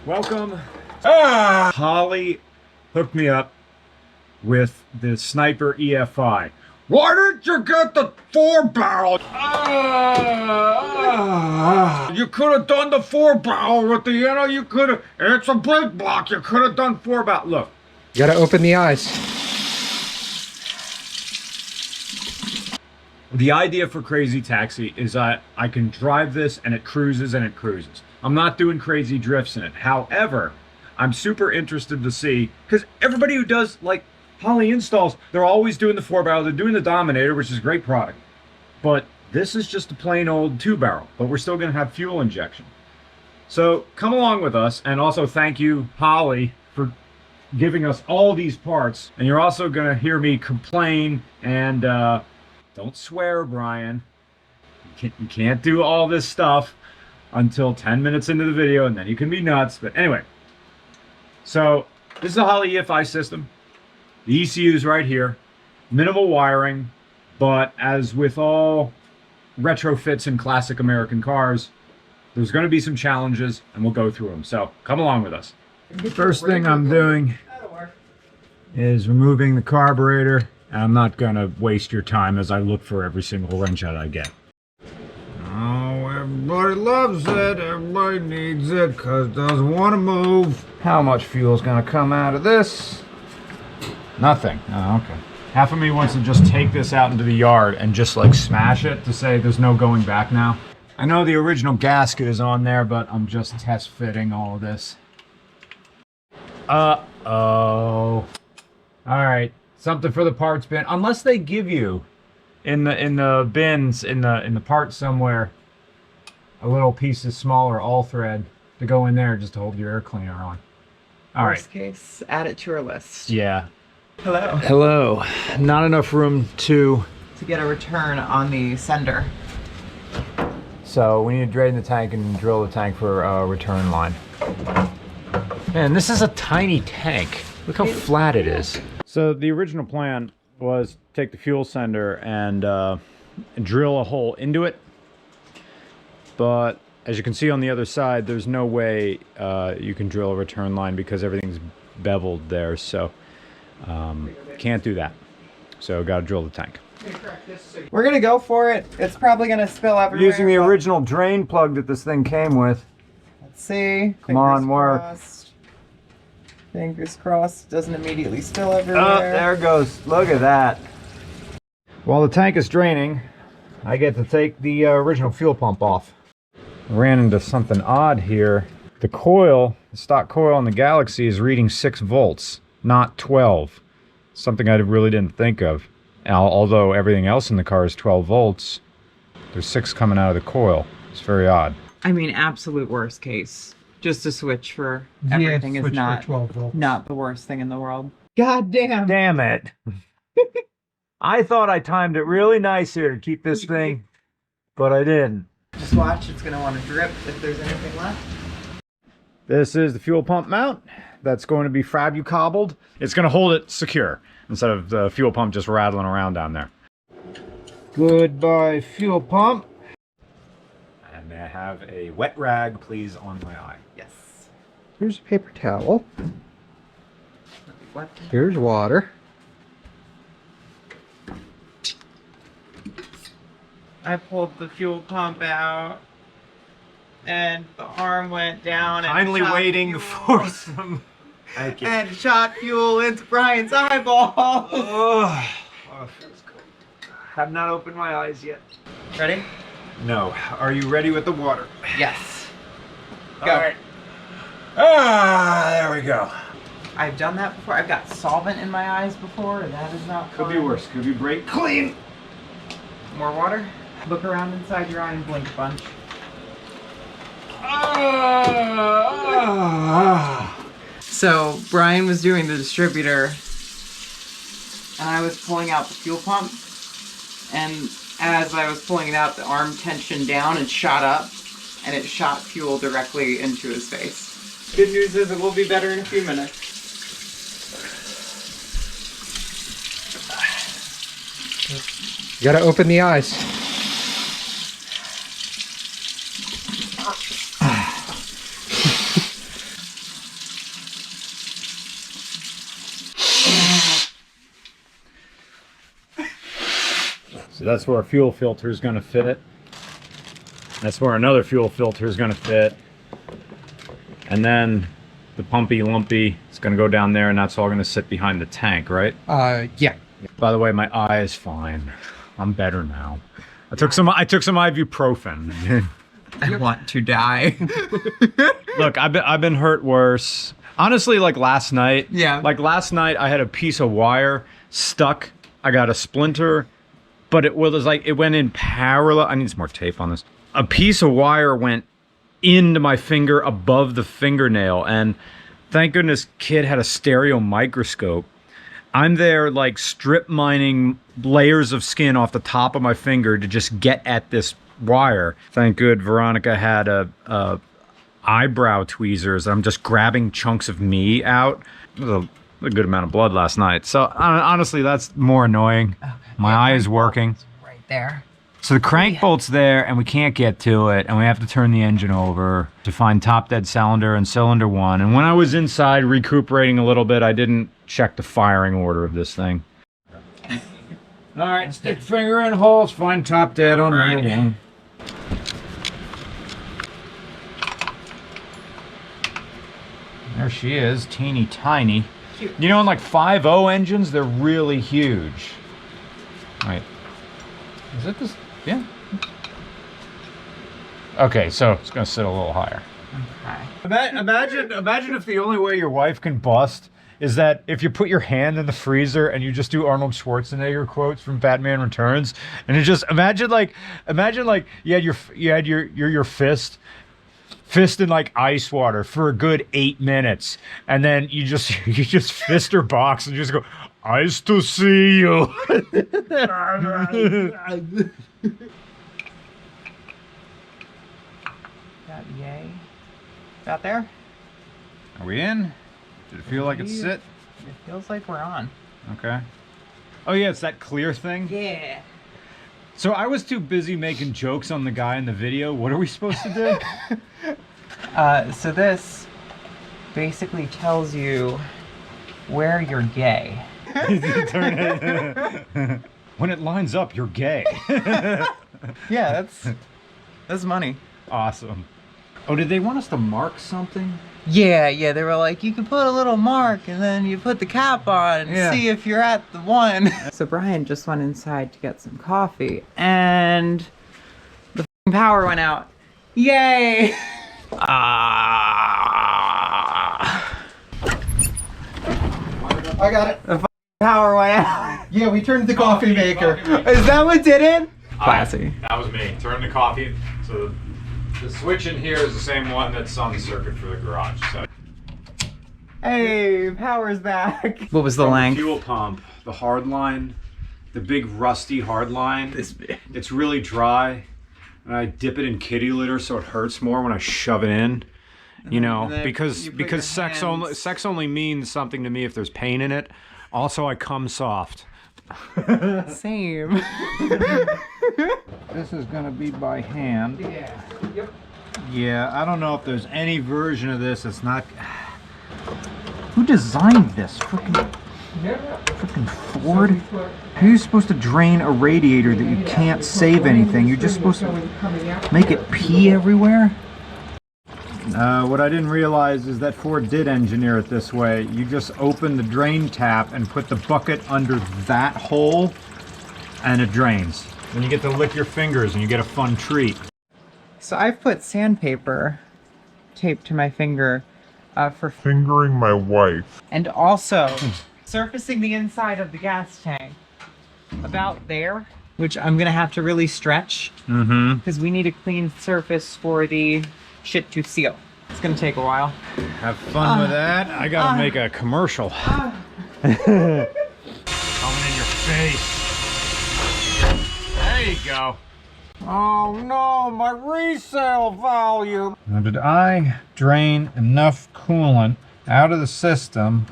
Welcome. Holley hooked me up with the Sniper EFI. Why didn't you get the 4-barrel? You could have done the 4-barrel with the, you could have, it's a brake block, you could have done 4-barrel. Look. You gotta open the eyes. The idea for Crazy Taxi is that I can drive this and it cruises and it cruises. I'm not doing crazy drifts in it. However, I'm super interested to see, because everybody who does like Holley installs, they're always doing the 4-barrel, they're doing the Dominator, which is a great product. But this is just a plain old 2-barrel, but we're still gonna have fuel injection. So come along with us, and also thank you, Holley, for giving us all these parts. And you're also gonna hear me complain and don't swear, Brian. You can't do all this stuff until 10 minutes into the video, and then you can be nuts. But anyway, so this is a Holley EFI system. The ECU is right here. Minimal wiring, but as with all retrofits in classic American cars, there's going to be some challenges, and we'll go through them. So come along with us. First thing I'm doing is removing the carburetor. And I'm not going to waste your time as I look for every single wrench that I get. Oh, everybody loves it. Everybody needs it because it doesn't want to move. How much fuel is going to come out of this? Nothing. Oh, okay. Half of me wants to just take this out into the yard and just like smash it to say there's no going back now. I know the original gasket is on there, but I'm just test fitting all of this. Uh-oh. All right. Something for the parts bin, unless they give you in the bins in the parts somewhere a little piece of smaller all thread to go in there just to hold your air cleaner on. All right. Worst case, add it to your list. Yeah. Hello. Hello. Not enough room to get a return on the sender. So we need to drain the tank and drill the tank for a return line. Man, this is a tiny tank. Look how flat it is. So the original plan was take the fuel sender and drill a hole into it. But as you can see on the other side, there's no way you can drill a return line because everything's beveled there. So can't do that. So got to drill the tank. We're going to go for it. It's probably going to spill everywhere. Using the original drain plug that this thing came with. Let's see. Come on, work. Fingers crossed, doesn't immediately spill everywhere. Oh, there it goes. Look at that. While the tank is draining, I get to take the original fuel pump off. Ran into something odd here. The coil, the stock coil on the Galaxie is reading 6 volts, not 12. Something I really didn't think of. Although everything else in the car is 12 volts, there's 6 coming out of the coil. It's very odd. I mean, absolute worst case. Just to switch for everything is not the worst thing in the world. God damn. Damn it. I thought I timed it really nice here to keep this thing, but I didn't. Just watch, it's going to want to drip if there's anything left. This is the fuel pump mount. That's going to be cobbled. It's going to hold it secure instead of the fuel pump just rattling around down there. Goodbye, fuel pump. And may I have a wet rag, please, on my eye? Yes. Here's a paper towel. Here's water. I pulled the fuel pump out and the arm went down and Kindly waiting for some... Thank you. And shot fuel into Brian's eyeball. Oh, feels cold. Have not opened my eyes yet. Ready? No. Are you ready with the water? Yes. Go. All right. Ah, there we go. I've done that before. I've got solvent in my eyes before, and that is not fun. Could be worse. Could be brake clean. More water. Look around inside your eye and blink a bunch. So Brian was doing the distributor, and I was pulling out the fuel pump, and as I was pulling it out, the arm tensioned down and shot up, and it shot fuel directly into his face. Good news is it will be better in a few minutes. You gotta open the eyes. So that's where a fuel filter is going to fit. That's where another fuel filter is going to fit. And then the pumpy lumpy is going to go down there, and that's all going to sit behind the tank, right? Yeah. By the way, my eye is fine. I'm better now. I took some ibuprofen. I want to die. Look, I've been hurt worse. Honestly, like last night. Yeah. Like last night, I had a piece of wire stuck. I got a splinter, but it was like it went in parallel. I need some more tape on this. A piece of wire went into my finger above the fingernail, and thank goodness kid had a stereo microscope. I'm there like strip mining layers of skin off the top of my finger to just get at this wire. Thank good Veronica had a eyebrow tweezers. I'm just grabbing chunks of me out. It was a good amount of blood last night. So honestly, that's more annoying. Okay. My eye is working. Right there. So the crank bolt's there and we can't get to it, and we have to turn the engine over to find top dead cylinder and cylinder 1. And when I was inside recuperating a little bit, I didn't check the firing order of this thing. All right, stick finger in holes, find top dead on number 1. There she is, teeny tiny. Cute. You know, in like 5.0 engines, they're really huge. Right. Is it this? Yeah. Okay, so it's gonna sit a little higher. Okay. Imagine if the only way your wife can bust is that if you put your hand in the freezer and you just do Arnold Schwarzenegger quotes from Batman Returns, and you just imagine like you had your fist in like ice water for a good 8 minutes, and then you just fist her box and you just go, "Nice to see you." Got yay. Got there? Are we in? Did it feel like it's sit? It feels like we're on. Okay. Oh yeah, it's that clear thing? Yeah. So I was too busy making jokes on the guy in the video. What are we supposed to do? So this basically tells you where you're gay. When it lines up, you're gay. Yeah, that's money. Awesome. Oh, did they want us to mark something? Yeah, they were like, you can put a little mark and then you put the cap on and see if you're at the one. So Brian just went inside to get some coffee and the power went out. Yay! I got it. The power went out. Yeah, we turned the coffee maker. Is that what did it? Classy. That was me. Turn the coffee. So the switch in here is the same one that's on the circuit for the garage. So. Hey, power's back. What was the length? Fuel pump, the hard line, the big rusty hard line. This big. It's really dry, and I dip it in kitty litter so it hurts more when I shove it in. You know, because sex only means something to me if there's pain in it. Also, I come soft. Same. This is gonna be by hand. Yeah. Yep. Yeah, I don't know if there's any version of this that's not. Who designed this? Freaking Ford? How are you supposed to drain a radiator that you can't save anything? You're just supposed to make it pee everywhere? What I didn't realize is that Ford did engineer it this way. You just open the drain tap and put the bucket under that hole, and it drains. Then you get to lick your fingers and you get a fun treat. So I've put sandpaper taped to my finger for fingering my wife. And also surfacing the inside of the gas tank about there, which I'm gonna have to really stretch because we need a clean surface for the shit to seal. It's gonna take a while. Have fun with that. I gotta make a commercial. Coming in your face. There you go. Oh no, my resale volume. Now, did I drain enough coolant out of the system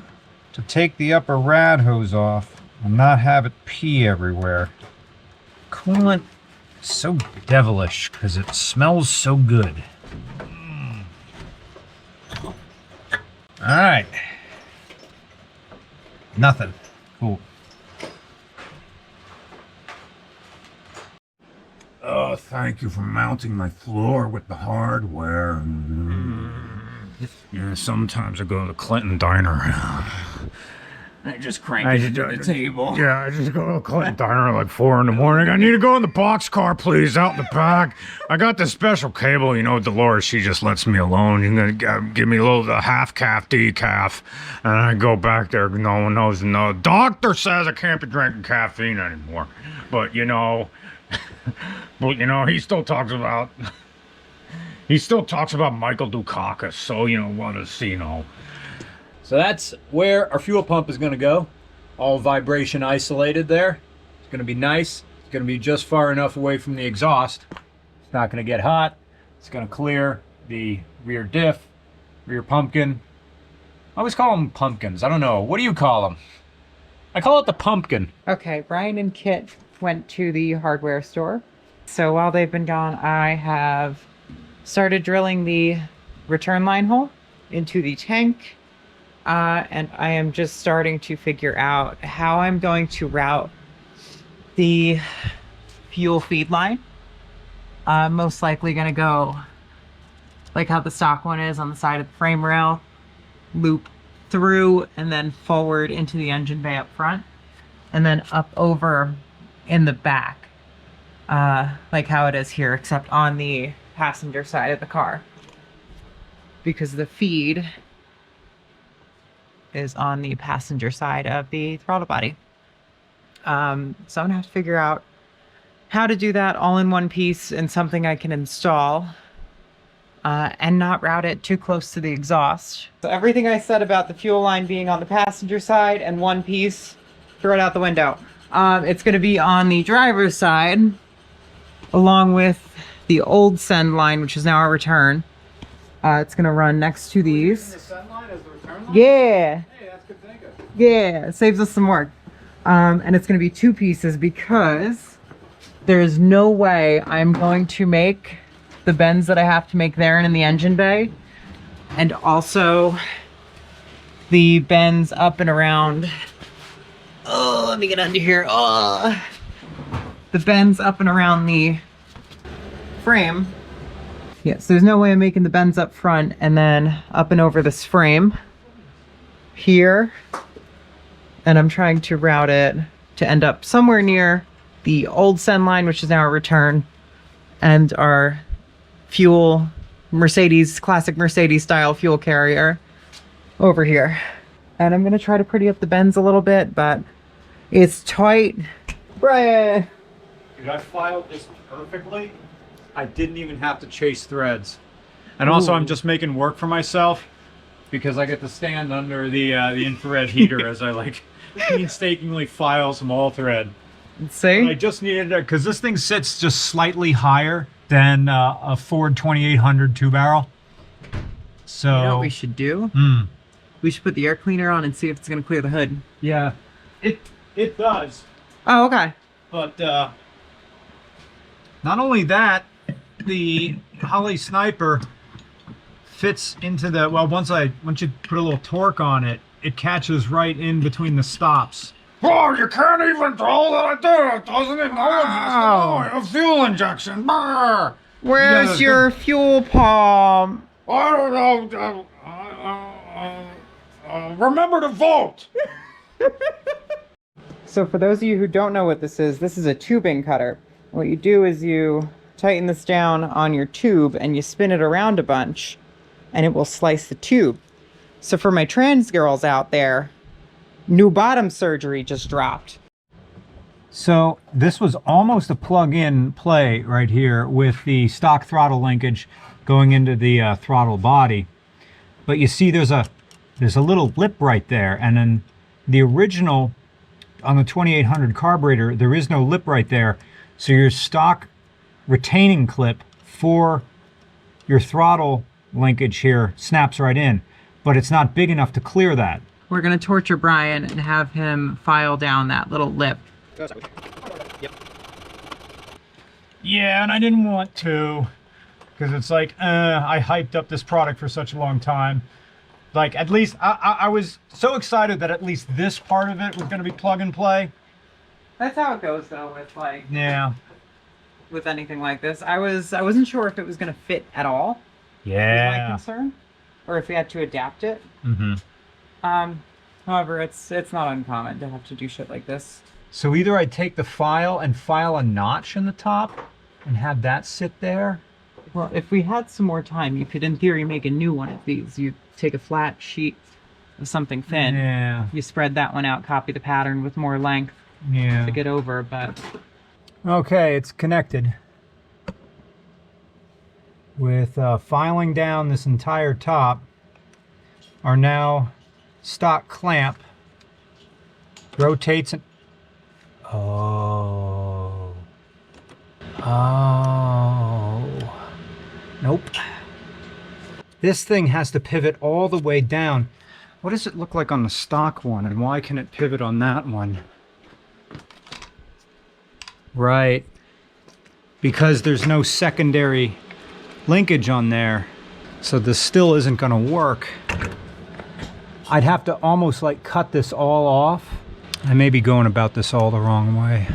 to take the upper rad hose off and not have it pee everywhere? Coolant is so devilish because it smells so good. All right. Nothing. Cool. thank you for mounting my floor with the hardware. Yeah, sometimes I go to the Clinton Diner. I just crank it to the table. Yeah, I just go to the Clinton Diner at like 4 in the morning. I need to go in the boxcar, please, out in the back. I got this special cable, you know, Dolores, she just lets me alone. You're gonna give me a little the half-calf, decaf. And I go back there, no one knows. No, doctor says I can't be drinking caffeine anymore. But, you know, he still talks about... He still talks about Michael Dukakis, so, you know, what is, you know. So that's where our fuel pump is going to go. All vibration isolated there. It's going to be nice. It's going to be just far enough away from the exhaust. It's not going to get hot. It's going to clear the rear diff, rear pumpkin. I always call them pumpkins. I don't know. What do you call them? I call it the pumpkin. Okay, Brian and Kit went to the hardware store. So while they've been gone, I have started drilling the return line hole into the tank. And I am just starting to figure out how I'm going to route the fuel feed line. I'm most likely going to go like how the stock one is on the side of the frame rail, loop through and then forward into the engine bay up front, and then up over in the back, like how it is here, except on the passenger side of the car, because the feed is on the passenger side of the throttle body. So I'm gonna have to figure out how to do that all in one piece and something I can install and not route it too close to the exhaust. So everything I said about the fuel line being on the passenger side and one piece, throw it out the window. It's gonna be on the driver's side along with the old send line, which is now our return. It's gonna run next to these. The send line is the return line? Yeah. Hey, that's good thinking. Yeah, it saves us some work. And it's gonna be two pieces because there's no way I'm going to make the bends that I have to make there and in the engine bay, and also the bends up and around. Oh, let me get under here. Oh, the bends up and around the frame. Yes, there's no way I'm making the bends up front and then up and over this frame here. And I'm trying to route it to end up somewhere near the old send line, which is now our return, and our fuel Mercedes, classic Mercedes style fuel carrier over here. And I'm gonna try to pretty up the bends a little bit, but it's tight. Brian! Dude, I filed this perfectly. I didn't even have to chase threads. And also I'm just making work for myself because I get to stand under the infrared heater as I like painstakingly file some all thread. See? I just needed it because this thing sits just slightly higher than a Ford 2800 2-barrel. So You know what we should do? We should put the air cleaner on and see if it's gonna clear the hood. yeah, it does. Oh, okay. But not only that, the Holley Sniper fits into the, well, once you put a little torque on it, it catches right in between the stops. Oh, you can't even tell that I did it. Doesn't it know a fuel injection? Brr. Where's your fuel pump? I don't know. Remember to vote. So for those of you who don't know what this is a tubing cutter. What you do is you tighten this down on your tube and you spin it around a bunch and it will slice the tube. So for my trans girls out there, new bottom surgery just dropped. So this was almost a plug-in play right here with the stock throttle linkage going into the throttle body. But you see there's a little lip right there, and then the original on the 2800 carburetor, there is no lip right there. So your stock retaining clip for your throttle linkage here snaps right in, but it's not big enough to clear that. We're gonna torture Brian and have him file down that little lip. Yeah, and I didn't want to, because it's like, I hyped up this product for such a long time. Like, at least, I was so excited that at least this part of it was going to be plug and play. That's how it goes though with like... Yeah. with anything like this. I wasn't sure if it was going to fit at all. Was my concern, or if we had to adapt it. However, it's not uncommon to have to do shit like this. So either I take the file and file a notch in the top and have that sit there. Well, if we had some more time, you could, in theory, make a new one of these. You take a flat sheet of something thin. Yeah. You spread that one out, copy the pattern with more length to get over, but... Okay, it's connected. With filing down this entire top, our now stock clamp rotates and... Oh. Nope. This thing has to pivot all the way down. What does it look like on the stock one, and why can it pivot on that one? Right. Because there's no secondary linkage on there, so this still isn't going to work. I'd have to almost like cut this all off. I may be going about this all the wrong way.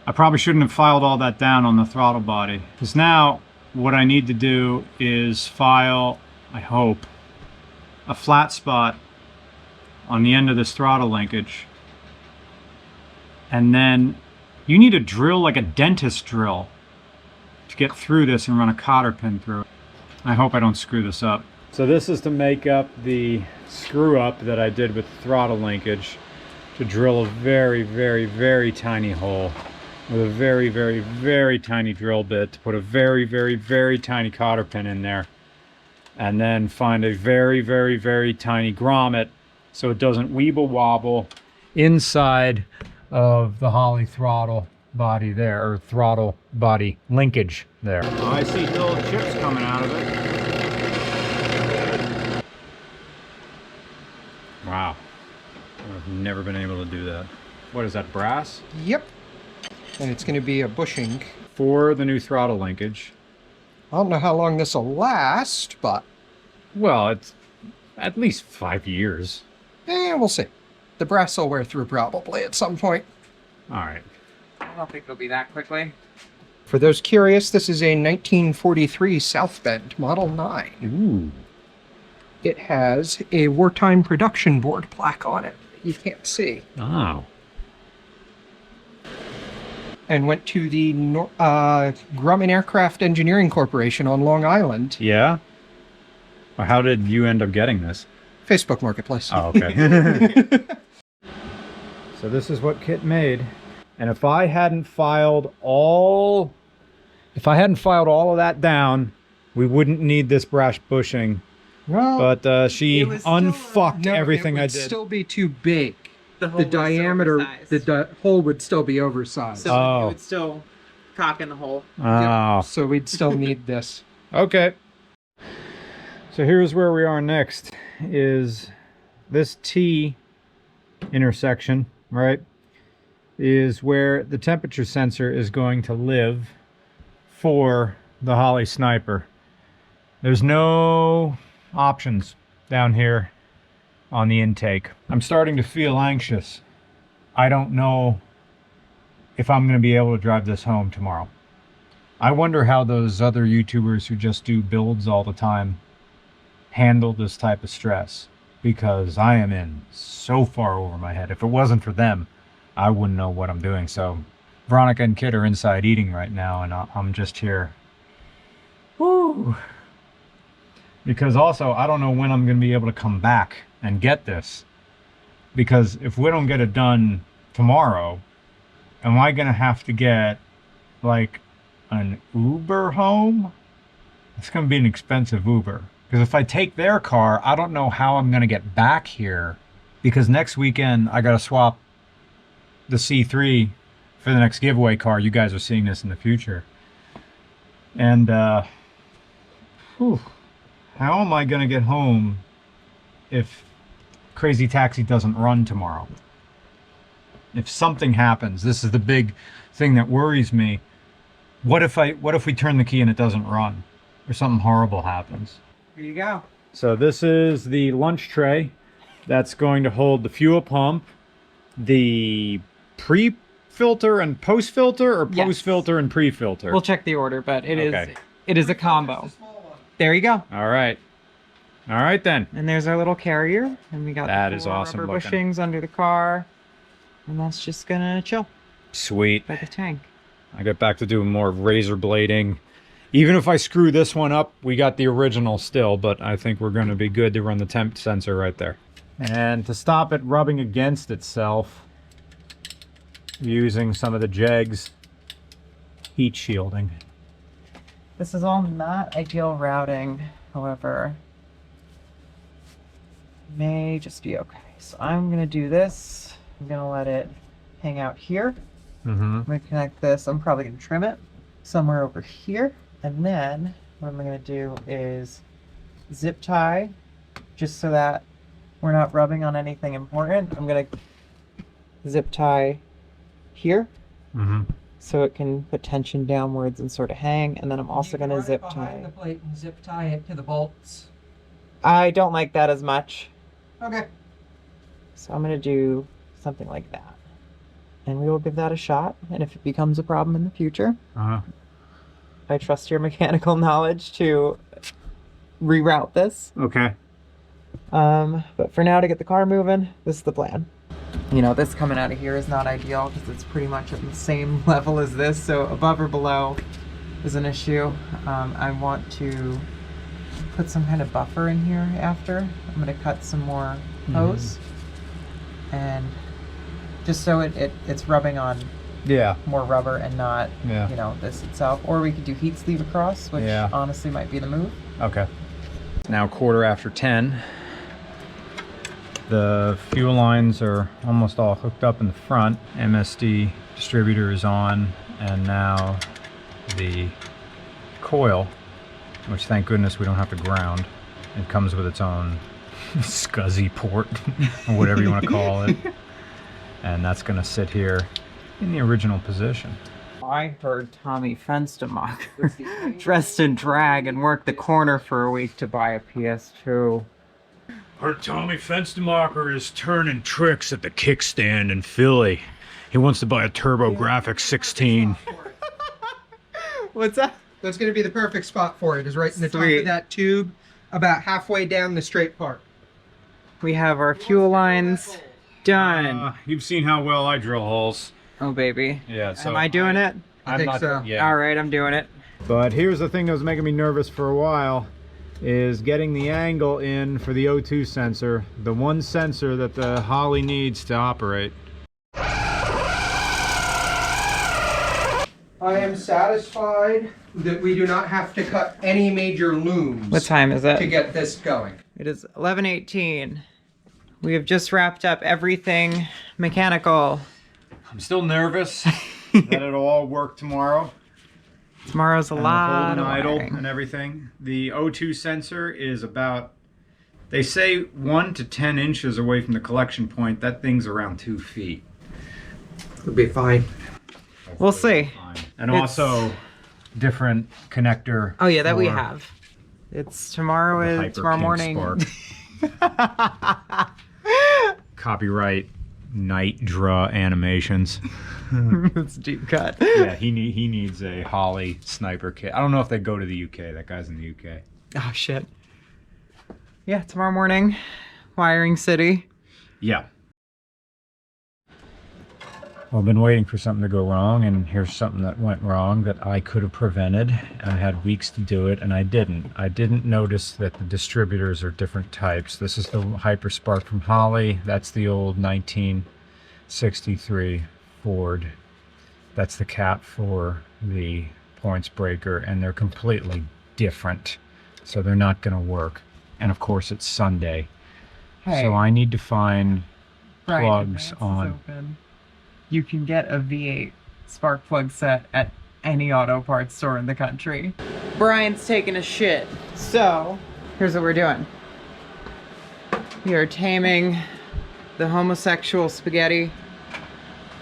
I probably shouldn't have filed all that down on the throttle body, because now what I need to do is file, I hope, a flat spot on the end of this throttle linkage, and then you need to drill like a dentist drill to get through this and run a cotter pin through it. I hope I don't screw this up. So this is to make up the screw up that I did with the throttle linkage, to drill a very, very, very tiny hole with a very, very, very tiny drill bit to put a very, very, very tiny cotter pin in there, and then find a very, very, very tiny grommet so it doesn't weeble wobble inside of the Holley throttle body there, or throttle body linkage there. Oh, I see little chips coming out of it. Wow. I've never been able to do that. What is that, brass? Yep. And it's going to be a bushing. For the new throttle linkage. I don't know how long this will last, but... Well, it's at least 5 years. we'll see. The brass will wear through probably at some point. All right. I don't think it'll be that quickly. For those curious, this is a 1943 South Bend Model 9. Ooh. It has a wartime production board plaque on it you can't see. Oh. And went to the Grumman Aircraft Engineering Corporation on Long Island. Yeah? Well, how did you end up getting this? Facebook Marketplace. Oh, okay. So this is what Kit made. And if I hadn't filed all of that down, we wouldn't need this brass bushing. Well, But she It was still, unfucked no, everything it I would did. still be too big. The hole The was still diameter, oversized. the hole would still be oversized. So Oh. it would still cock in the hole. Oh, So we'd still need this. okay. So here's where we are next, is this T intersection, right, is where the temperature sensor is going to live for the Holley Sniper. There's no options down here on the intake. I'm starting to feel anxious. I don't know if I'm going to be able to drive this home tomorrow. I wonder how those other YouTubers who just do builds all the time handle this type of stress, because I am in so far over my head. If it wasn't for them, I wouldn't know what I'm doing. So Veronica and Kit are inside eating right now, and I'm just here. Woo! Because also, I don't know when I'm going to be able to come back and get this. Because if we don't get it done tomorrow, am I going to have to get like an Uber home? It's going to be an expensive Uber. Because if I take their car, I don't know how I'm going to get back here. Because next weekend, I got to swap the C3 for the next giveaway car. You guys are seeing this in the future. And, whew, how am I going to get home if Crazy Taxi doesn't run tomorrow? If something happens, this is the big thing that worries me. What if we turn the key and it doesn't run? Or something horrible happens? Here you go. So this is the lunch tray that's going to hold the fuel pump, the filter and post filter, or Yes. post filter and pre filter? We'll check the order, but Okay. it is a combo. There you go. All right. All right then. And there's our little carrier, and we got That the is 4 awesome rubber looking. bushings under the car, and that's just gonna chill Sweet. by the tank. I get back to doing more razor blading. Even if I screw this one up, we got the original still, but I think we're going to be good to run the temp sensor right there. And to stop it rubbing against itself, using some of the jegs heat shielding. This is all not ideal routing, however, may just be okay. So I'm gonna do this. I'm gonna let it hang out here. I'm gonna connect this. I'm probably gonna trim it somewhere over here. And then what I'm gonna do is zip tie, just so that we're not rubbing on anything important. I'm gonna zip tie here, so it can put tension downwards and sort of hang. And then I'm also gonna zip tie. the plate and zip tie it to the bolts. I don't like that as much, Okay. so I'm gonna do something like that. And we will give that a shot. And if it becomes a problem in the future, I trust your mechanical knowledge to reroute this. Okay. But for now, to get the car moving, this is the plan. You know, this coming out of here is not ideal because it's pretty much at the same level as this. So above or below is an issue. I want to put some kind of buffer in here after. I'm going to cut some more hose. And just so it's rubbing on Yeah. more rubber and not, Yeah. you know, this itself. Or we could do heat sleeve across, which Yeah. honestly might be the move. Okay. It's now 10:15. The fuel lines are almost all hooked up in the front. MSD distributor is on, and now the coil, which thank goodness we don't have to ground. It comes with its own scuzzy port, or whatever you want to call it. And that's going to sit here in the original position. I heard Tommy Fenstermacher dressed in drag and worked the corner for a week to buy a PS2. Heard Tommy Fenstermacher is turning tricks at the kickstand in Philly. He wants to buy a TurboGrafx 16. What's that? That's going to be the perfect spot for it, is right in the top Sweet. of that tube, about halfway down the straight part. We have our fuel lines done. You've seen how well I drill holes. Oh, baby. Yeah, so Am I doing it? I think so. Yeah. All right, I'm doing it. But here's the thing that was making me nervous for a while, is getting the angle in for the O2 sensor, the one sensor that the Holley needs to operate. I am satisfied that we do not have to cut any major looms What time is it? to get this going. It is 11:18. We have just wrapped up everything mechanical. I'm still nervous that it'll all work tomorrow. Tomorrow's a And lot the of hold and idle wiring. and everything. The O2 sensor is about, they say 1 to 10 inches away from the collection point. That thing's around 2 feet. It'll be fine. We'll see. And It's- also different connector. Oh yeah, that we for have. Tomorrow the tomorrow Hyper morning. King Spark. Copyright Night Draw Animations. It's deep cut. Yeah, he needs a Holley sniper kit. I don't know if they go to the UK. That guy's in the UK. Oh shit. Yeah, tomorrow morning, wiring city. Yeah. Well, I've been waiting for something to go wrong, and here's something that went wrong that I could have prevented. I had weeks to do it, and I didn't. I didn't notice that the distributors are different types. This is the Hyper Spark from Holley. That's the old 1963 Ford. That's the cap for the points breaker, and they're completely different. So they're not going to work. And of course, it's Sunday. Hey, So I need to find Brian, plugs Advance is on. open. You can get a V8 spark plug set at any auto parts store in the country. Brian's taking a shit. So, here's what we're doing. We are taming the homosexual spaghetti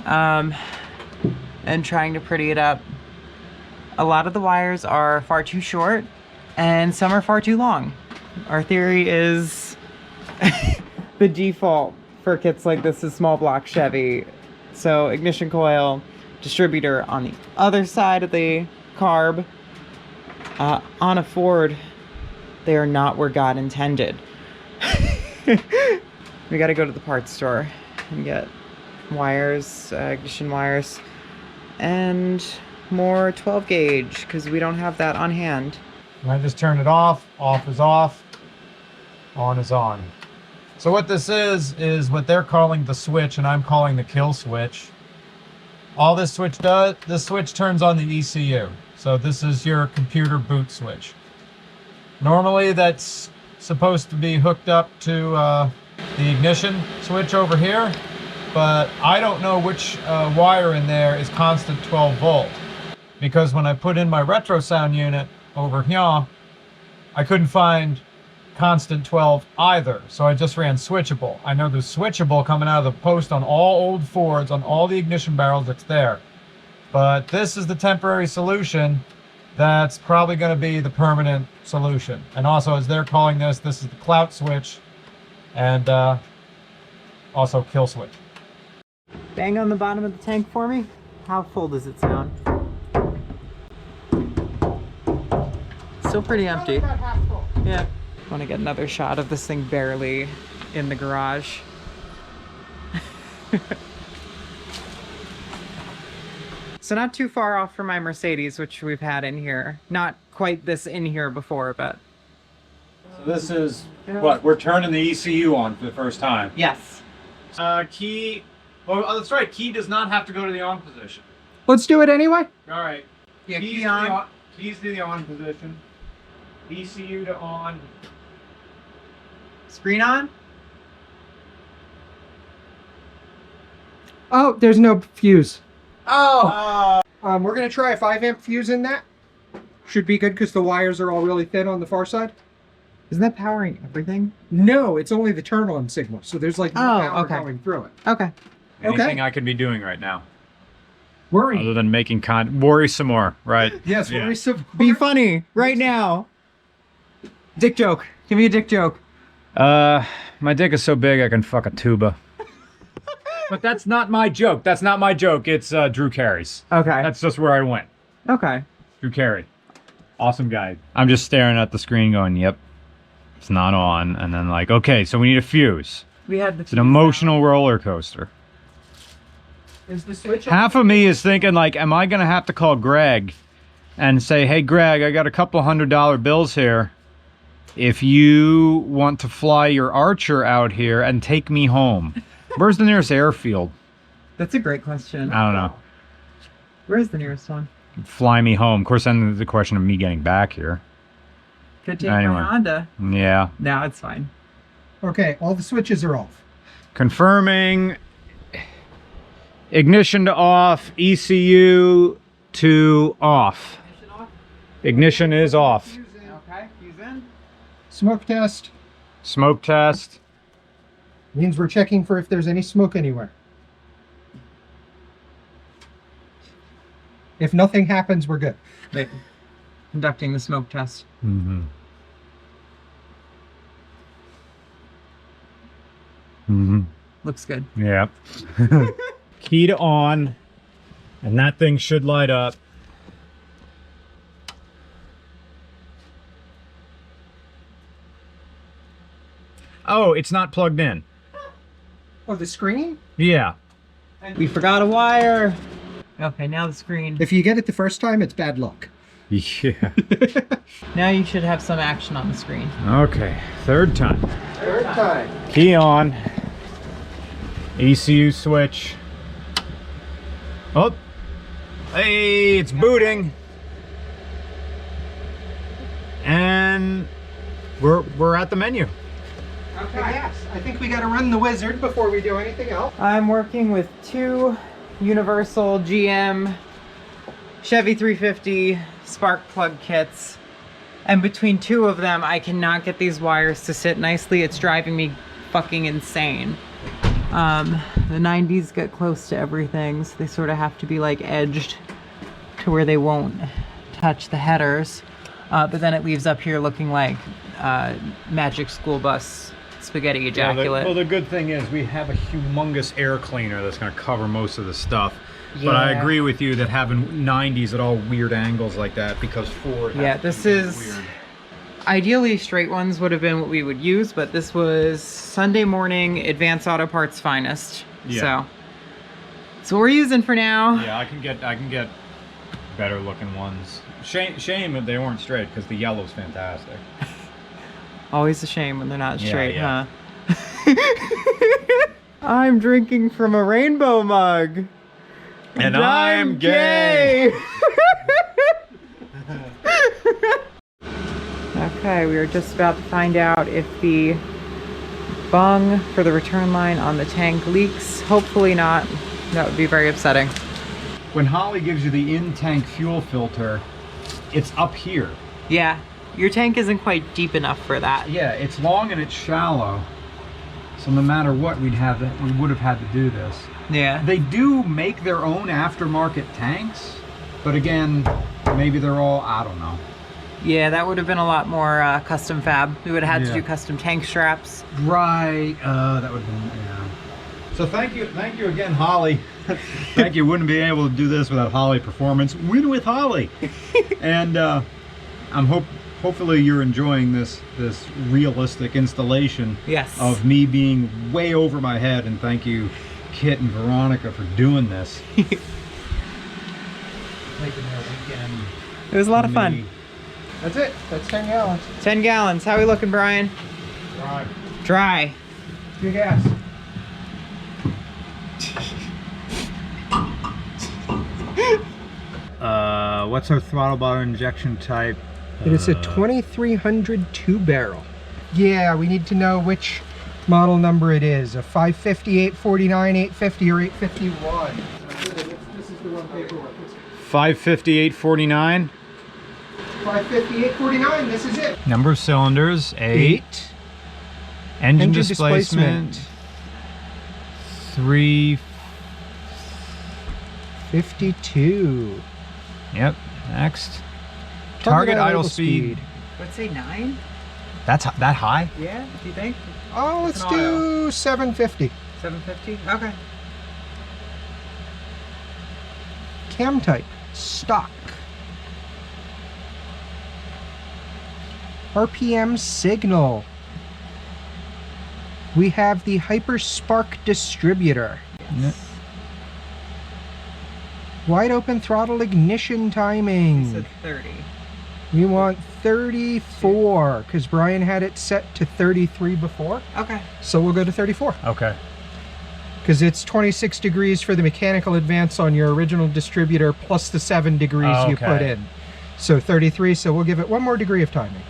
and trying to pretty it up. A lot of the wires are far too short and some are far too long. Our theory is the default for kits like this is small block Chevy. So ignition coil, distributor on the other side of the carb. On a Ford, they are not where God intended. We got to go to the parts store and get wires, ignition wires, and more 12 gauge because we don't have that on hand. I just turn it off is off, on is on. So what this is what they're calling the switch and I'm calling the kill switch. All this switch does, this switch turns on the ECU. So this is your computer boot switch. Normally that's supposed to be hooked up to the ignition switch over here, but I don't know which wire in there is constant 12 volt. Because when I put in my retro sound unit over here, I couldn't find constant 12 either, so I just ran switchable. I know there's switchable coming out of the post on all old Fords, on all the ignition barrels, it's there. But this is the temporary solution that's probably going to be the permanent solution. And also, as they're calling this is the clout switch and also kill switch. Bang on the bottom of the tank for me. How full does it sound? Still pretty empty. Yeah. I want to get another shot of this thing barely in the garage. So not too far off from my Mercedes, which we've had in here. Not quite this in here before, but... So this is what? We're turning the ECU on for the first time. Yes. Key... Well, that's right. Key does not have to go to the on position. Let's do it anyway. All right. Yeah, Keys key to on. the on. Keys to the on position. ECU to on. Screen on? Oh, there's no fuse. Oh! We're going to try a 5 amp fuse in that. Should be good because the wires are all really thin on the far side. Isn't that powering everything? No, it's only the turn on signal. So there's like no power okay. going through it. Okay. Anything I could be doing right now, Worry. other than making worry some more, right? Yes, Yeah. worry some. Be funny right now. Dick joke. Give me a dick joke. My dick is so big I can fuck a tuba. But that's not my joke. That's not my joke. It's Drew Carey's. Okay. That's just where I went. Okay. Drew Carey. Awesome guy. I'm just staring at the screen going, yep, it's not on. And then like, okay, so we need a fuse. We had the It's an emotional roller coaster. Is the switch Half of me is thinking like, am I going to have to call Greg and say, hey, Greg, I got a couple $100 bills here. If you want to fly your Archer out here and take me home. Where's the nearest airfield? That's a great question. I don't know. Where's the nearest one? Fly me home. Of course, then there's the question of me getting back here. Could take Anyway. my Honda. Yeah. No, it's fine. Okay, all the switches are off. Confirming ignition to off, ECU to off. Ignition is off. Okay, fuse in. Smoke test Smoke test. means we're checking for if there's any smoke anywhere. If nothing happens, we're good. Wait. Conducting the smoke test. Mm-hmm. Mm-hmm. Looks good. Yeah. Key to on, and that thing should light up. Oh, it's not plugged in. Oh, the screen? Yeah. We forgot a wire. Okay, now the screen. If you get it the first time, it's bad luck. Yeah. Now you should have some action on the screen. Okay, third time. Third time. Key on. ECU switch. Oh. Hey, it's booting. And we're at the menu. Okay, yes. I think we got to run the wizard before we do anything else. I'm working with two Universal GM Chevy 350 spark plug kits. And between two of them, I cannot get these wires to sit nicely. It's driving me fucking insane. The 90s get close to everything, so they sort of have to be like edged to where they won't touch the headers. But then it leaves up here looking like Magic School Bus spaghetti ejaculate. Well, the good thing is we have a humongous air cleaner that's going to cover most of the stuff. But I agree with you that having 90s at all weird angles like that, because Ford Yeah, this is weird. ideally straight ones would have been what we would use, but this was Sunday morning Advanced Auto Parts finest. Yeah. So we're using for now. Yeah, I can get better looking ones. Shame that they weren't straight, because the yellow's fantastic. Always a shame when they're not Yeah, straight, yeah. huh? I'm drinking from a rainbow mug. And I'm gay. Okay, we are just about to find out if the bung for the return line on the tank leaks. Hopefully not. That would be very upsetting. When Holley gives you the in-tank fuel filter, it's up here. Yeah, your tank isn't quite deep enough for that. Yeah, it's long and it's shallow. So no matter what, we would have had to do this. Yeah. They do make their own aftermarket tanks, but again, maybe they're all, I don't know. Yeah, that would have been a lot more custom fab. We would have had to Yeah. do custom tank straps. Right, that would have been, yeah. So thank you again, Holley. Thank you. Wouldn't be able to do this without Holley Performance. Win with Holley. And hopefully you're enjoying this realistic installation Yes. of me being way over my head. And thank you, Kit and Veronica, for doing this. Taking their weekend. It was a lot of fun. Me. That's it. That's 10 gallons. 10 gallons. How we looking, Brian? Right. Dry. Good gas. What's our throttle bottle injection type? It is a 2300 2-barrel. Yeah, we need to know which model number it is. A 550, 849, 850, or 851. This is the one paperwork. 550, 849. 550, 849, this is it. Number of cylinders, 8. Engine displacement, 3. 52. Yep. Next. Target idle speed. Let's say 9? That's that high? Yeah, do you think? Oh, let's an do 750. 750? Okay. Cam type, stock. RPM signal. We have the Hyper Spark distributor. Yep. Wide open throttle ignition timing. Said 30. We want 34 because Brian had it set to 33 before. Okay. So we'll go to 34 Okay. because it's 26 degrees for the mechanical advance on your original distributor plus the 7 degrees you put Okay. in. So 33, so we'll give it one more degree of timing.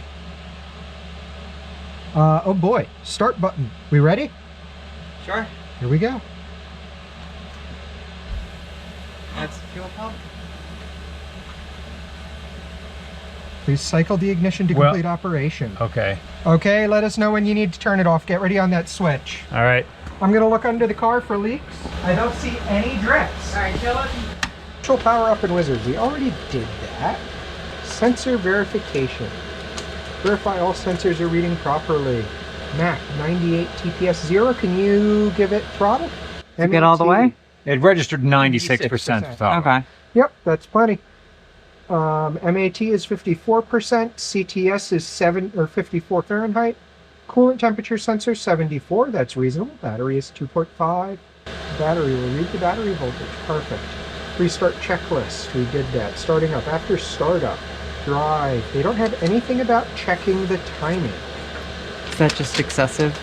Oh boy, start button. We ready? Sure. Here we go. That's the fuel pump. Please cycle the ignition to Well- complete operation. Okay. Okay, let us know when you need to turn it off. Get ready on that switch. All right. I'm gonna look under the car for leaks. I don't see any drifts. All right, kill it. Control power up in Wizard. We already did that. Sensor verification. Verify all sensors are reading properly. Mac 98 TPS 0. Can you give it throttle? Get all the way? It registered 96%. 96%. throttle. Okay. Yep, that's plenty. MAT is 54%. CTS is 54 Fahrenheit. Coolant temperature sensor 74. That's reasonable. Battery is 2.5. Battery will read the battery voltage. Perfect. Restart checklist. We did that. Starting up. After startup. Drive. They don't have anything about checking the timing. Is that just excessive?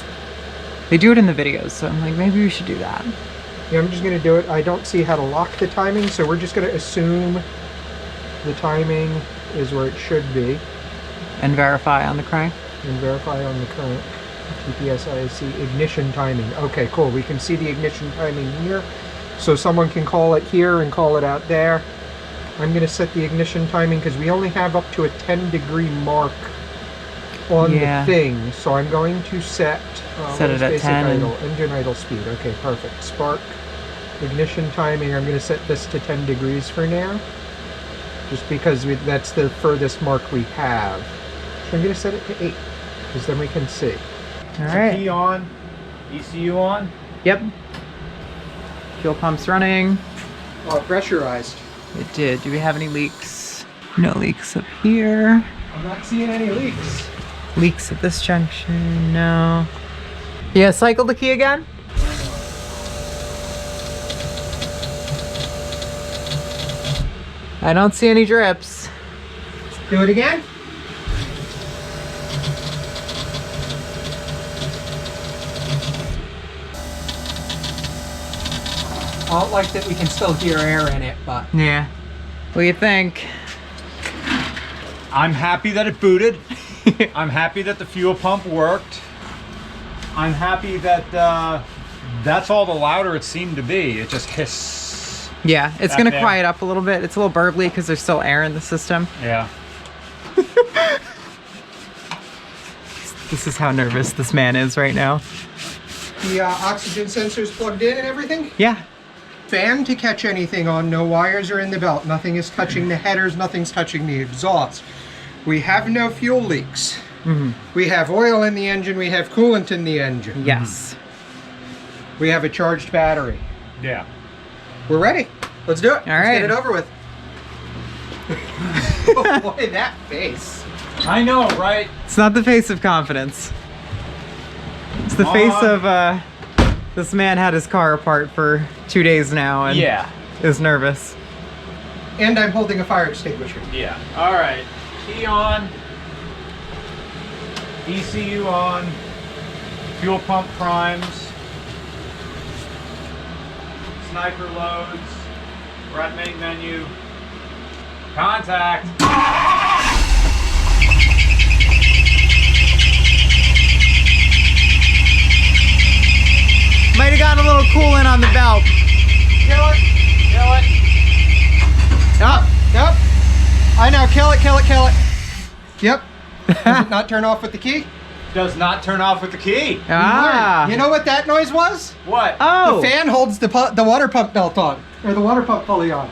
They do it in the videos, so I'm like, maybe we should do that. Yeah, I'm just going to do it. I don't see how to lock the timing, so we're just going to assume the timing is where it should be And verify on the crank. and verify on the current TPS IC ignition timing. Okay, cool. We can see the ignition timing here. So someone can call it here and call it out there. I'm going to set the ignition timing because we only have up to a 10-degree mark on Yeah. the thing. So I'm going to set, Set it what is at basic 10 and- idle, engine idle speed. Okay, perfect. Spark ignition timing. I'm going to set this to 10 degrees for now. Just because that's the furthest mark we have. So I'm going to set it to 8 because then we can see. All right. Key on, ECU on. Yep. Fuel pump's running. Oh, pressurized. It did. Do we have any leaks? No leaks up here. I'm not seeing any leaks. Leaks at this junction, no. Yeah, cycle the key again. I don't see any drips. Do it again. I don't like that we can still hear air in it, but Yeah. What do you think? I'm happy that it booted. I'm happy that the fuel pump worked. I'm happy that that's all the louder it seemed to be. It just hiss. Yeah, it's Back gonna there. quiet up a little bit. It's a little burbly because there's still air in the system. Yeah. This is how nervous this man is right now. the oxygen sensor's plugged in and everything. Yeah. Fan to catch anything on. No wires are in the belt. Nothing is touching the headers. Nothing's touching the exhaust. We have no fuel leaks. We have oil in the engine. We have coolant in the engine. Yes. We have a charged battery. Yeah. We're ready. Let's do it. Let's right. get it over with. Oh boy, that face. I know, right? It's not the face of confidence. It's the face of this man had his car apart for 2 days now and Yeah. is nervous. And I'm holding a fire extinguisher. Yeah. All right. Key on. ECU on. Fuel pump primes. Sniper loads. We're at main menu. Contact. Might have gotten a little coolant on the belt. Kill it. Kill it. Nope. Nope. I know. Kill it. Kill it. Kill it. Yep. Does it not turn off with the key? Does not turn off with the key. Ah. You know what that noise was? What? Oh. The fan holds the water pump belt on, or the water pump pulley on,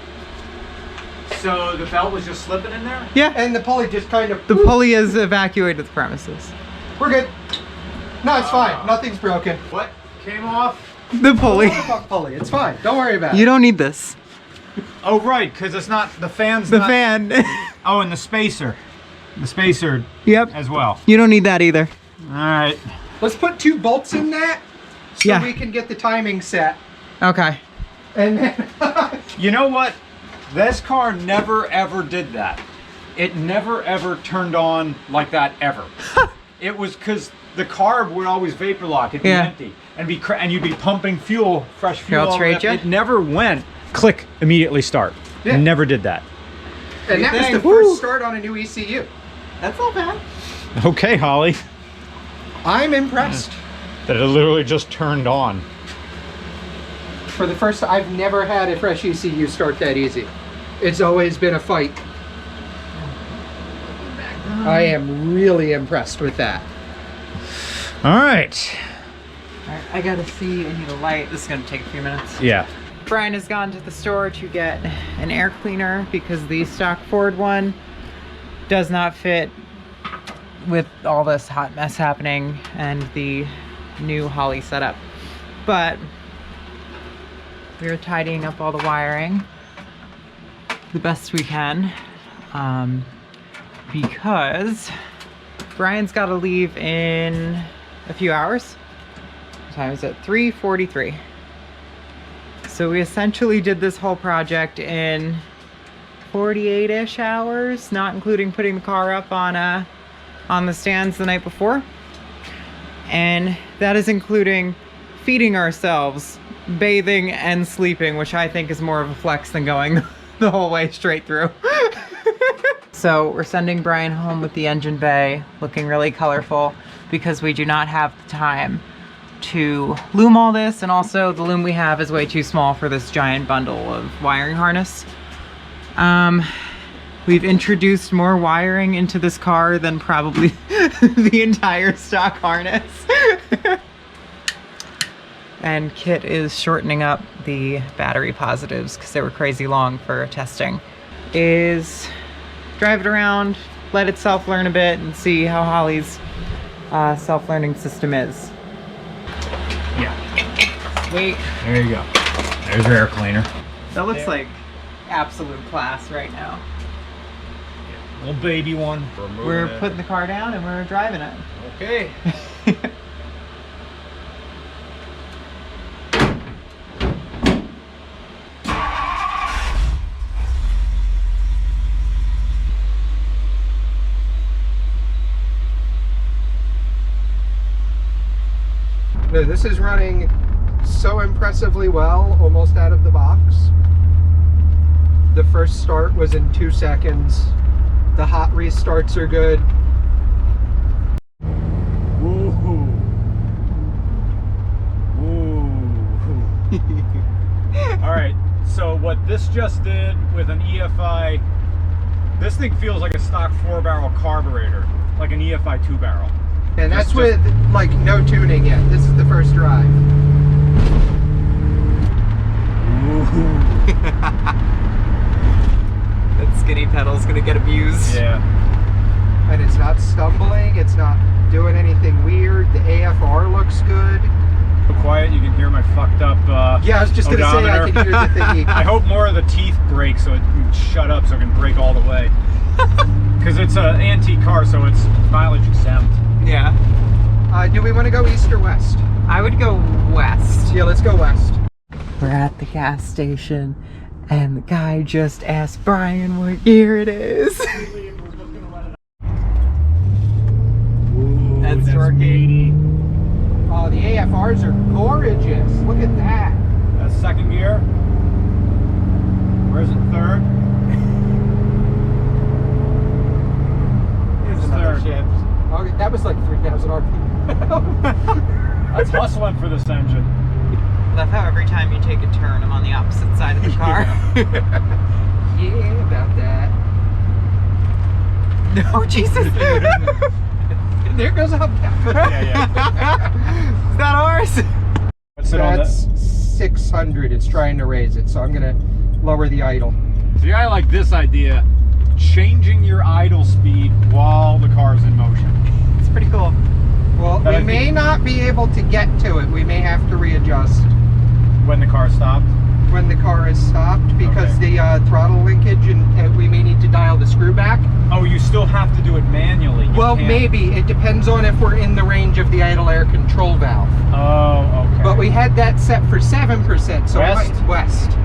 So the belt was just slipping in there? Yeah. and the pulley just kind of. The pulley has evacuated the premises. We're good. No, it's fine. Nothing's broken. What came off? The pulley. Water pump pulley. It's fine. Don't worry about You it. don't need this. Oh, right, because it's not, the fan's The not. fan. Oh, and the spacer. The spacer Yep. as well. You don't need that either. All right. Let's put 2 bolts in that, so Yeah. we can get the timing set. Okay. And then You know what? This car never ever did that. It never ever turned on like that ever. It was because the carb would always vapor lock. It'd be Yeah. empty and you'd be pumping fuel, fresh Here, fuel. I'll all trade that. ya. It never went click immediately start. Yeah. It never did that. and that was the Dang. first Woo. start on a new ECU. That's not bad. Okay, Holly. I'm impressed. That it literally just turned on. For the first, I've never had a fresh ECU start that easy. It's always been a fight. I am really impressed with that. All right. Alright, I gotta see. I need a light. This is gonna take a few minutes. Yeah. Brian has gone to the store to get an air cleaner because the stock Ford one does not fit with all this hot mess happening and the new Holley setup. But we're tidying up all the wiring the best we can because Brian's got to leave in a few hours. What time is it? 3:43. So we essentially did this whole project in 48-ish hours, not including putting the car up on the stands the night before. And that is including feeding ourselves, bathing, and sleeping, which I think is more of a flex than going the whole way straight through. So we're sending Brian home with the engine bay looking really colorful because we do not have the time to loom all this, and also the loom we have is way too small for this giant bundle of wiring harness. We've introduced more wiring into this car than probably the entire stock harness. And Kit is shortening up the battery positives because they were crazy long for testing. Is drive it around, let itself learn a bit, and see how Holley's self-learning system is. Yeah. Wait, There you go. There's your air cleaner. that looks like absolute class right now. Little baby one. We're putting the car down and we're driving it. Okay. No, this is running so impressively well, almost out of the box. The first start was in 2 seconds. The hot restarts are good. Woo-hoo. Woo. All right, so what this just did with an EFI, this thing feels like a stock 4-barrel carburetor, like an EFI 2-barrel. And that's Just- with like no tuning yet. This is the first drive. That skinny pedal's gonna get abused. Yeah. And it's not stumbling, it's not doing anything weird. The AFR looks good. So quiet, you can hear my fuced up Yeah, I was just gonna say I can hear the thingy. I hope more of the teeth break so it can shut up so it can break all the way. Because it's an antique car, so it's mileage exempt. Yeah. Do we want to go east or west? I would go west. Yeah, let's go west. We're at the gas station and the guy just asked Brian what year it is. Ooh, That's that's working. 80. Oh, the AFRs are gorgeous. Look at that. That's second gear. Where's it? Third? Here's third. Okay, that was like 3,000 RPM. That's hustling for this engine. Love how every time you take a turn, I'm on the opposite side of the car. Yeah, about that. No, Jesus. There goes a hubcap. Yeah. Is that ours? What's it on That's 600. It's trying to raise it, so I'm gonna lower the idle. See, I like this idea. Changing your idle speed while the car's in motion. It's pretty cool. Well, But we I may think- not be able to get to it. We may have to readjust When the car stopped. when the car is stopped because Okay. the throttle linkage, and we may need to dial the screw back. Oh, you still have to do it manually. You Well, can't- maybe. It depends on if we're in the range of the idle air control valve. Oh, okay. But we had that set for 7%, so West? west.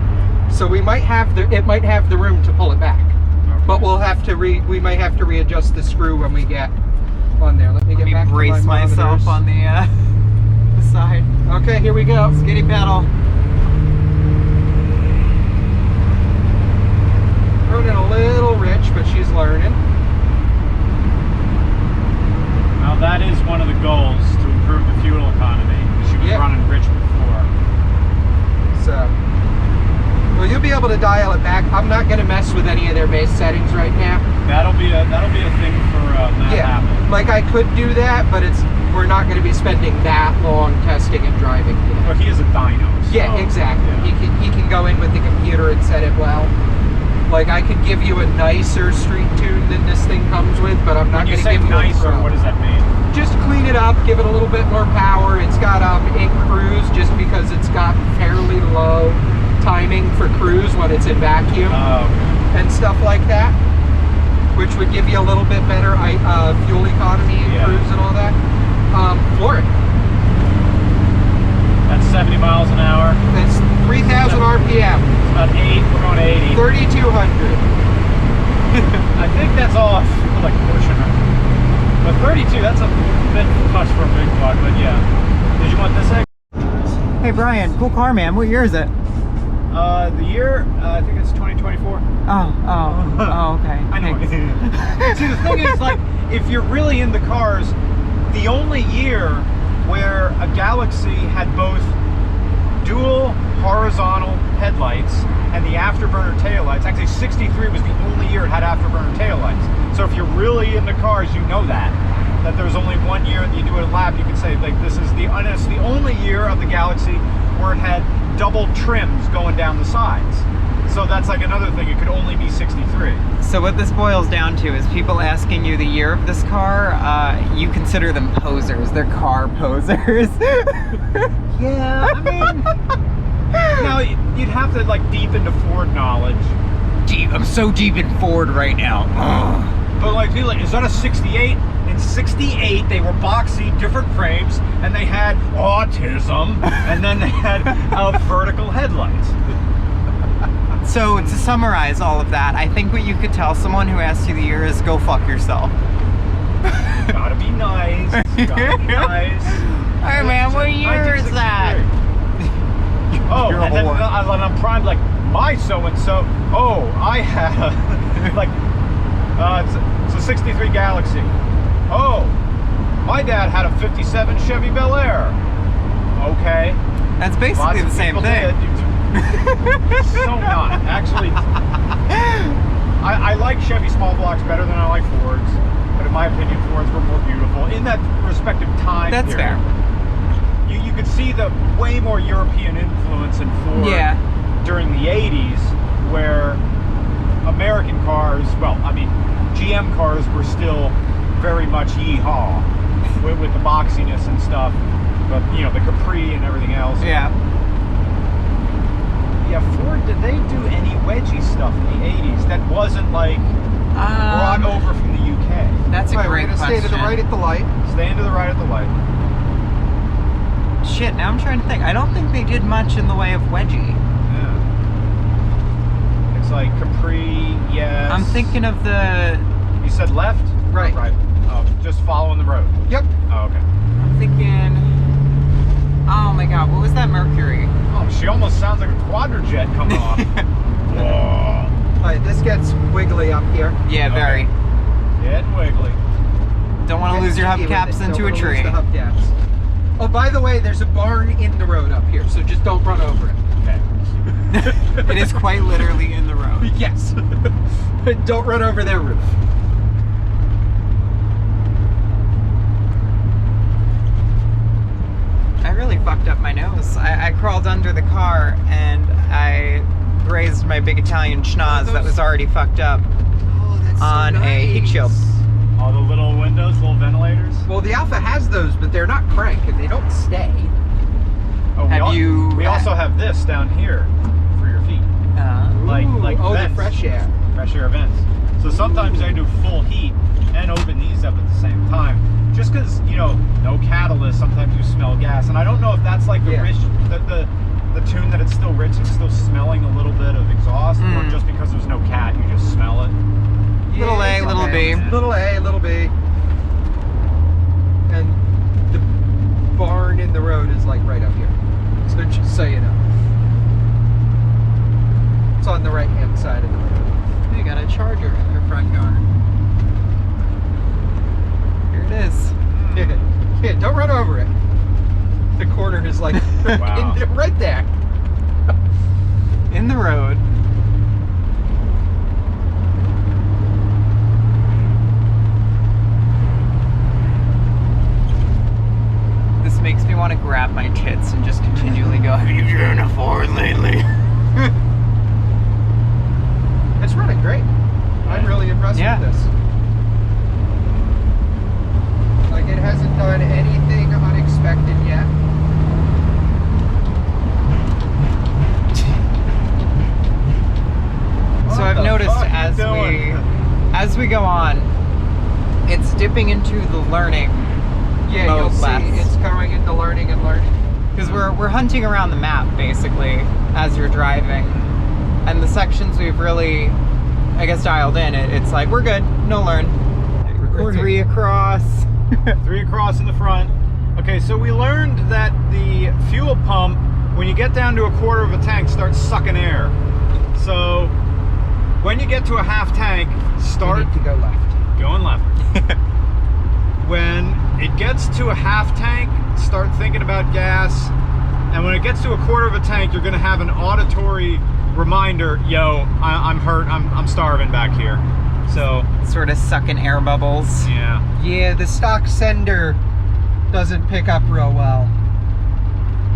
So we might have it might have the room to pull it back. Okay. But we'll have to we might have to readjust the screw when we get on there. Let me Let get me back brace to my myself monitors. on the side. Okay, here we go. Skinny pedal. Running a little rich, but she's learning. Now that is one of the goals, to improve the fuel economy. She was Yeah. running rich before. So, well, you'll be able to dial it back. I'm not going to mess with any of their base settings right now. That'll be a thing for Matt Yeah, Hammond. like I could do that, but we're not going to be spending that long testing and driving. But he is a dyno. So, Yeah, exactly. yeah. He can go in with the computer and set it well. Like I could give you a nicer street tune than this thing comes with, but I'm not When you going to say give you nicer, a pro. what does that mean? Just clean it up, give it a little bit more power. It's got in cruise just because it's got fairly low timing for cruise when it's in vacuum Oh, and stuff like that, which would give you a little bit better fuel economy in Yeah. cruise and all that. Floor it. that's 70 miles an hour. That's 3,000 RPM, About 8, we're going to 80. 3,200. I think that's off, like pushing it. But 32, that's a bit much for a big block, but yeah. Did you want this egg? Hey Brian, cool car, man. What year is it? The year, I think it's 2024. Oh, okay. I know. Thanks. See, the thing is, like, if you're really into cars, the only year where a Galaxie had both dual horizontal headlights and the afterburner taillights, actually 63 was the only year it had afterburner taillights. So if you're really into cars, you know that there's only one year that you do a lap, you can say, like, this is it's the only year of the Galaxie where it had double trims going down the sides. So that's like another thing. It could only be 63. So what this boils down to is people asking you the year of this car, you consider them posers. They're car posers. Yeah, I mean, now you'd have to like deep into Ford knowledge. Deep. I'm so deep in Ford right now. But like, is that a 68? In 68, they were boxy, different frames, and they had autism, and then they had vertical headlights. So to summarize all of that, I think what you could tell someone who asks you the year is go fuck yourself. Gotta be nice. Gotta be nice. Hey man, what year is that? Oh, You're a and then whore. I'm primed like, my so-and-so, oh, I had a, like, it's a 63 Galaxie. Oh, my dad had a 57 Chevy Bel Air. Okay. That's basically the same thing. So not. Actually, I like Chevy small blocks better than I like Fords. But in my opinion, Fords were more beautiful in that respective time That's period. fair. You could see the way more European influence in Ford during the 80s, where American cars, well, I mean, GM cars were still very much yeehaw with the boxiness and stuff. But, you know, the Capri and everything else. Yeah. Yeah, Ford, did they do any wedgie stuff in the 80s that wasn't like brought over from the UK? That's a Right, great we're gonna question. stay to the right at the light. Stand to the right of the light. Shit, now I'm trying to think. I don't think they did much in the way of wedgie. Yeah. It's like Capri, yes. I'm thinking of the... You said left? Right. Right. Oh, just following the road. Yep. Oh, okay. I'm thinking... Oh my god, what was that Mercury? Oh, she almost sounds like a quadrojet coming off. Whoa. All right, this gets wiggly up here. Yeah, very. Getting wiggly. Don't want to lose your hubcaps into a tree. The hubcaps. Oh, by the way, there's a barn in the road up here, so just don't run over it. Okay. It is quite literally in the road. Yes. Don't run over their roof. I really fucked up my nose. I crawled under the car and I grazed my big Italian schnoz that was already fucked up Oh, that's on a heat shield. All the little windows, little ventilators. Well, the Alpha has those, but they're not crank and they don't stay. Oh, we Have also have this down here for your feet. Like oh, the vents. fresh air. Fresh air vents. So sometimes I do full heat and open these up at the same time. Just because, you know, no catalyst, sometimes you smell gas. And I don't know if that's like the rich, the tune that it's still rich and still smelling a little bit of exhaust, or just because there's no cat, you just smell it. Little A, little B. Little A, little B. And the barn in the road is like right up here. So just so you know. It's on the right hand side of the road. You got a charger in your front yard. Here it is. Yeah, don't run over it. The corner is like Wow. right there. In the road. This makes me want to grab my tits and just continually go, have you driven a Ford lately? It's running great. I'm really impressed with this. Like, it hasn't done anything unexpected yet. So I've noticed as we go on, it's dipping into the learning Yeah, mode you'll less. see it's going into learning and learning. Because we're hunting around the map basically as you're driving, and the sections we've really, I guess, dialed in. It's like we're good, no learn. Recording. 3 across. 3 across in the front. Okay, so we learned that the fuel pump, when you get down to a quarter of a tank, starts sucking air. So when you get to a half tank, start You need to go left. going left. When it gets to a half tank, start thinking about gas. And when it gets to a quarter of a tank, you're gonna have an auditory reminder, yo, I'm hurt, I'm starving back here. So, Sort of sucking air bubbles. yeah. Yeah, the stock sender doesn't pick up real well.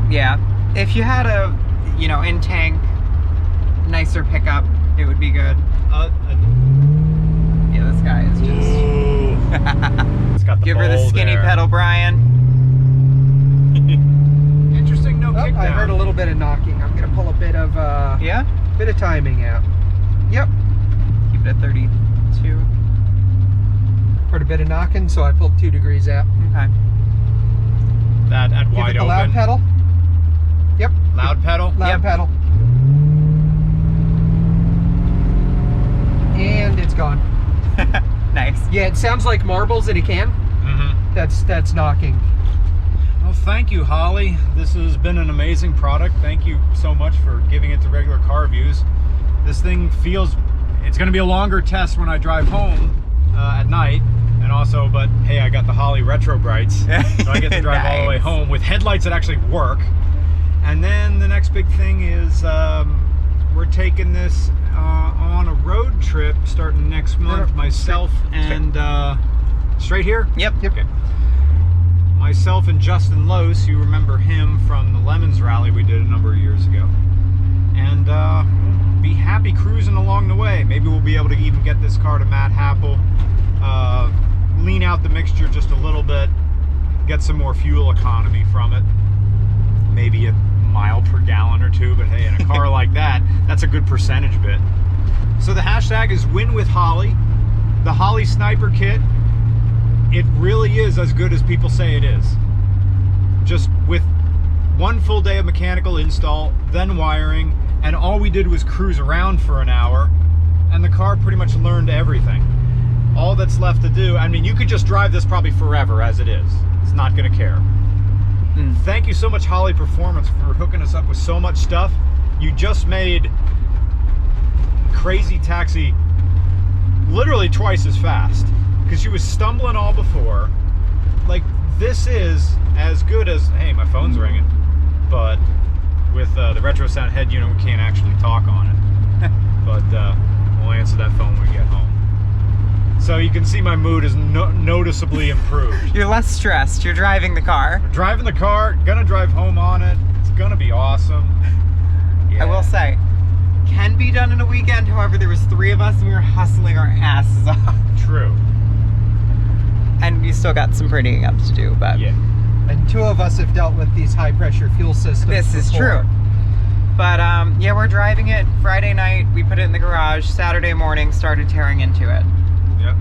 Yeah. If you had a, in tank nicer pickup, it would be good. Yeah, this guy is just... It's got the Give her the bowl skinny there. pedal, Brian. Interesting, no Oh, kickdown. I heard a little bit of knocking. I'm gonna pull a bit of Yeah? timing out. Yep. Keep it at 32. Heard a bit of knocking, so I pulled 2 degrees out. Okay. That at Give wide it the open. loud pedal. Yep. Loud pedal. Loud Yep. pedal. And it's gone. Nice. Yeah, it sounds like marbles in a can. Mm-hmm. That's knocking. Well, thank you, Holley. This has been an amazing product. Thank you so much for giving it to Regular Car Reviews. This thing feels, it's going to be a longer test when I drive home at night. And also, but hey, I got the Holley retro brights, so I get to drive all the way Nice. home with headlights that actually work. And then the next big thing is we're taking this on a road trip starting next month. Myself and straight here. Yep. Okay. Myself and Justin Lose, you remember him from the Lemons rally we did a number of years ago, and we'll be happy cruising along the way. Maybe we'll be able to even get this car to Matt Happel, lean out the mixture just a little bit, get some more fuel economy from it, maybe a mile per gallon or 2, but hey, in a car like that, that's a good percentage bit. So the hashtag is win with Holley. The Holley Sniper Kit, it really is as good as people say it is. Just with 1 full day of mechanical install, then wiring, and all we did was cruise around for an hour, and the car pretty much learned everything. All that's left to do, I mean, you could just drive this probably forever as it is. It's not gonna care. Thank you so much, Holley Performance, for hooking us up with so much stuff. You just made Crazy Taxi literally twice as fast, because she was stumbling all before. Like, this is as good as, hey, my phone's ringing, but with the retro sound head unit, we can't actually talk on it. But we'll answer that phone when we get home. So you can see my mood is noticeably improved. You're less stressed. You're driving the car. Driving the car, gonna drive home on it. It's gonna be awesome. Yeah. I will say, can be done in a weekend. However, there was 3 of us and we were hustling our asses off. True. And we still got some prettying up to do, but Yeah. And 2 of us have dealt with these high pressure fuel systems this is before. true. But yeah, we're driving it Friday night. We put it in the garage. Saturday morning, started tearing into it. Yep.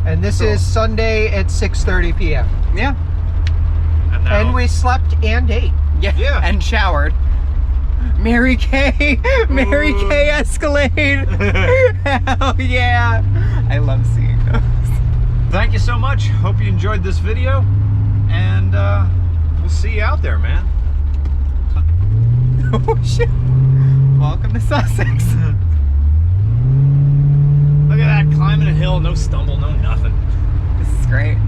And this Cool. is Sunday at 6:30 p.m. Yeah. now, And we slept and ate. Yeah. Yeah. And showered. Mary Kay. Mary Ooh. Kay Escalade. Hell yeah. I love seeing those. Thank you so much. Hope you enjoyed this video, and we'll see you out there, man. Oh shit. Welcome to Sussex. Look at that, climbing a hill, no stumble, no nothing. This is great.